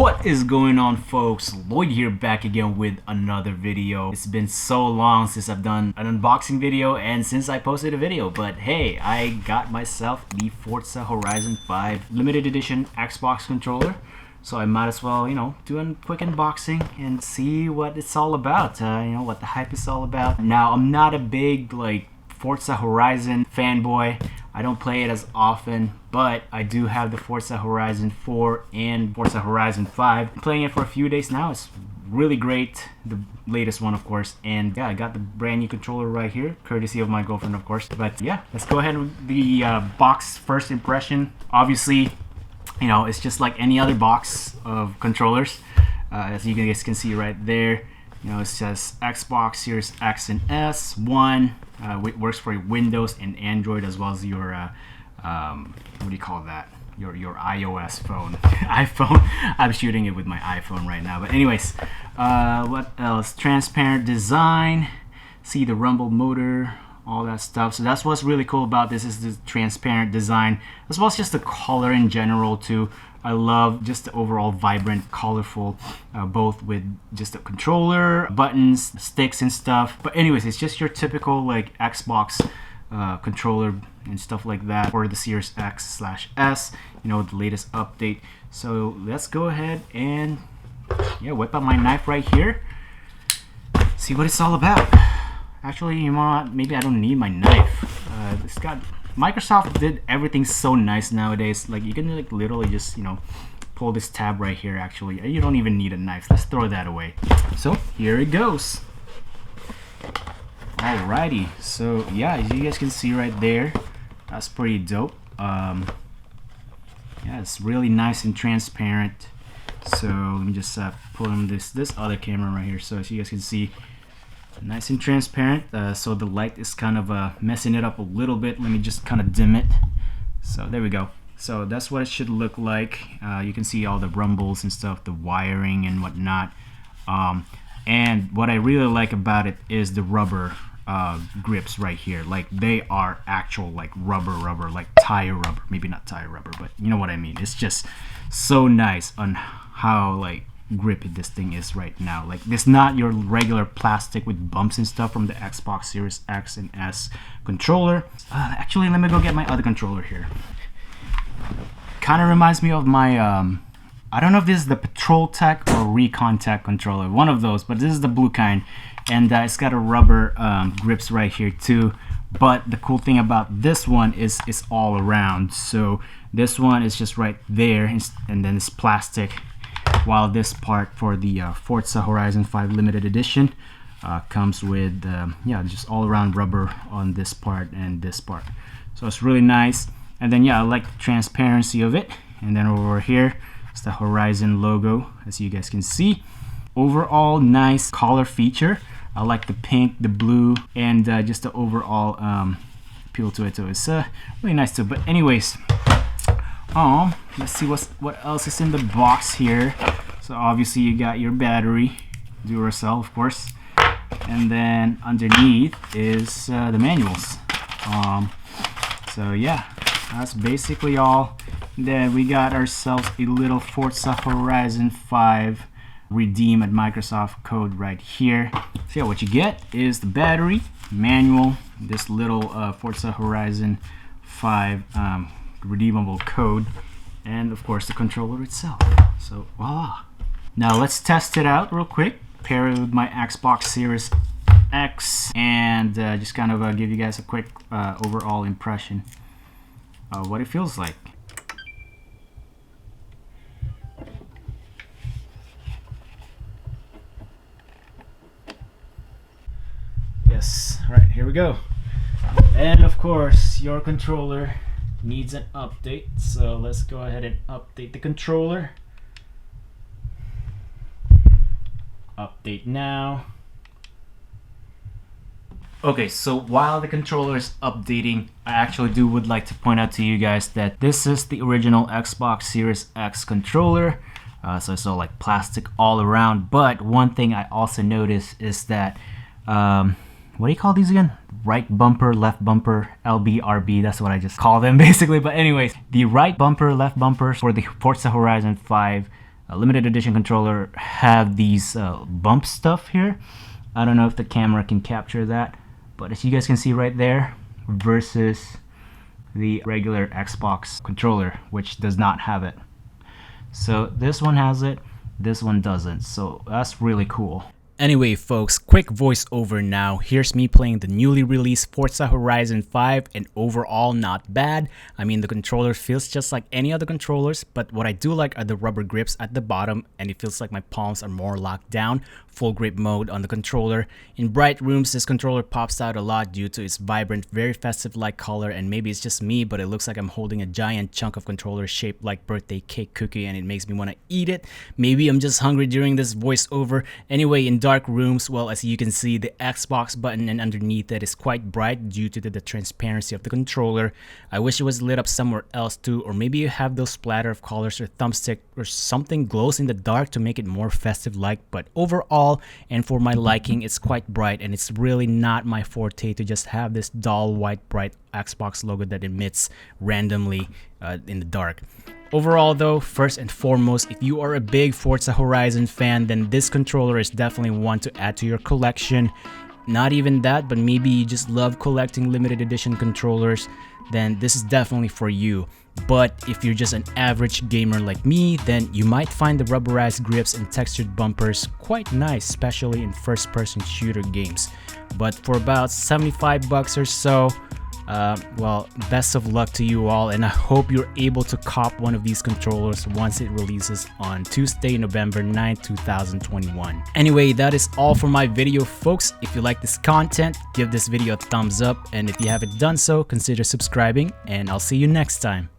What is going on, folks? Lloyd here, back again with another video. It's been so long since I've done an unboxing video and since I posted a video, but hey, I got myself the Forza Horizon 5 limited edition Xbox controller, so I might as well, do a quick unboxing and see what it's all about, what the hype is all about. Now, I'm not a big Forza Horizon fanboy. I don't play it as often, but I do have the Forza Horizon 4 and Forza Horizon 5. I'm playing it for a few days now. It's really great, the latest one, of course. And yeah, I got the brand new controller right here, courtesy of my girlfriend, of course. But yeah, let's go ahead with the box first impression. Obviously, it's just like any other box of controllers. As you guys can see right there, it says Xbox Series X and S. It works for Windows and Android, as well as your what do you call that? Your iOS phone. iPhone. I'm shooting it with my iPhone right now. But anyways, what else? Transparent design. See the rumble motor, all that stuff. So that's what's really cool about this, is the transparent design, as well as just the color in general too. I love just the overall vibrant, colorful, both with just the controller, buttons, sticks and stuff. But anyways, it's just your typical Xbox controller and stuff like that for the Series X/S, the latest update. So let's go ahead and whip out my knife right here, see what it's all about. Actually, maybe I don't need my knife. It's got Microsoft did everything so nice nowadays. You can literally just pull this tab right here. Actually, you don't even need a knife. Let's throw that away. So here it goes. Alrighty, so yeah, as you guys can see right there, that's pretty dope. Yeah, it's really nice and transparent. So let me just pull in this other camera right here, so as you guys can see, nice and transparent. So the light is kind of messing it up a little bit. Let me just kind of dim it. So there we go. So that's what it should look like. You can see all the rumbles and stuff, the wiring and whatnot. And what I really like about it is the rubber grips right here. They are actual rubber, like tire rubber. Maybe not tire rubber, but you know what I mean. It's just so nice on how grippy this thing is right now. This not your regular plastic with bumps and stuff from the Xbox Series X and S controller. Actually, let me go get my other controller here. Kind of reminds me of my I don't know if this is the Patrol Tech or Recon Tech controller, one of those, but this is the blue kind, and it's got a rubber grips right here too. But the cool thing about this one is it's all around. So this one is just right there, and then it's plastic, while this part for the Forza Horizon 5 limited edition comes with just all around rubber on this part and this part. So it's really nice. And then I like the transparency of it. And then over here, it's the Horizon logo, as you guys can see. Overall nice color feature. I like the pink, the blue, and just the overall appeal to it. So it's really nice too. But anyways, let's see what else is in the box here. So obviously you got your battery, Duracell of course, and then underneath is the manuals. So yeah, that's basically all. Then we got ourselves a little Forza Horizon 5 redeem at Microsoft code right here. So yeah, what you get is the battery, manual, this little Forza Horizon 5 redeemable code, and of course the controller itself. So voila. Now let's test it out real quick, pair it with my Xbox Series X, and just kind of give you guys a quick overall impression of what it feels like. Yes, all right, here we go. And of course your controller needs an update, so let's go ahead and update the controller. Update now. Okay, so while the controller is updating, I actually would like to point out to you guys that this is the original Xbox Series X controller. So it's all plastic all around. But one thing I also noticed is that what do you call these again? Right bumper, left bumper, LBRB, that's what I just call them basically. But anyways, the right bumper, left bumper for the Forza Horizon 5 limited edition controller have these bump stuff here. I don't know if the camera can capture that, but as you guys can see right there, versus the regular Xbox controller, which does not have it. So this one has it, this one doesn't, so that's really cool. Anyway folks, quick voiceover now. Here's me playing the newly released Forza Horizon 5, and overall not bad. I mean, the controller feels just like any other controllers, but what I do like are the rubber grips at the bottom, and it feels like my palms are more locked down. Full grip mode on the controller. In bright rooms, this controller pops out a lot due to its vibrant, very festive-like color, and maybe it's just me, but it looks like I'm holding a giant chunk of controller shaped like birthday cake cookie, and it makes me want to eat it. Maybe I'm just hungry during this voiceover. Anyway, in dark rooms, well, as you can see, the Xbox button and underneath it is quite bright due to the transparency of the controller. I wish it was lit up somewhere else too, or maybe you have those splatter of colors or thumbstick or something glows in the dark to make it more festive-like, but overall, and for my liking, it's quite bright, and it's really not my forte to just have this dull white bright Xbox logo that emits randomly in the dark. Overall though, first and foremost, if you are a big Forza Horizon fan, then this controller is definitely one to add to your collection. Not even that, but maybe you just love collecting limited edition controllers, then this is definitely for you. But if you're just an average gamer like me, then you might find the rubberized grips and textured bumpers quite nice, especially in first-person shooter games. But for about 75 bucks or so, well, best of luck to you all, and I hope you're able to cop one of these controllers once it releases on Tuesday, November 9th, 2021. Anyway, that is all for my video, folks. If you like this content, give this video a thumbs up, and if you haven't done so, consider subscribing, and I'll see you next time.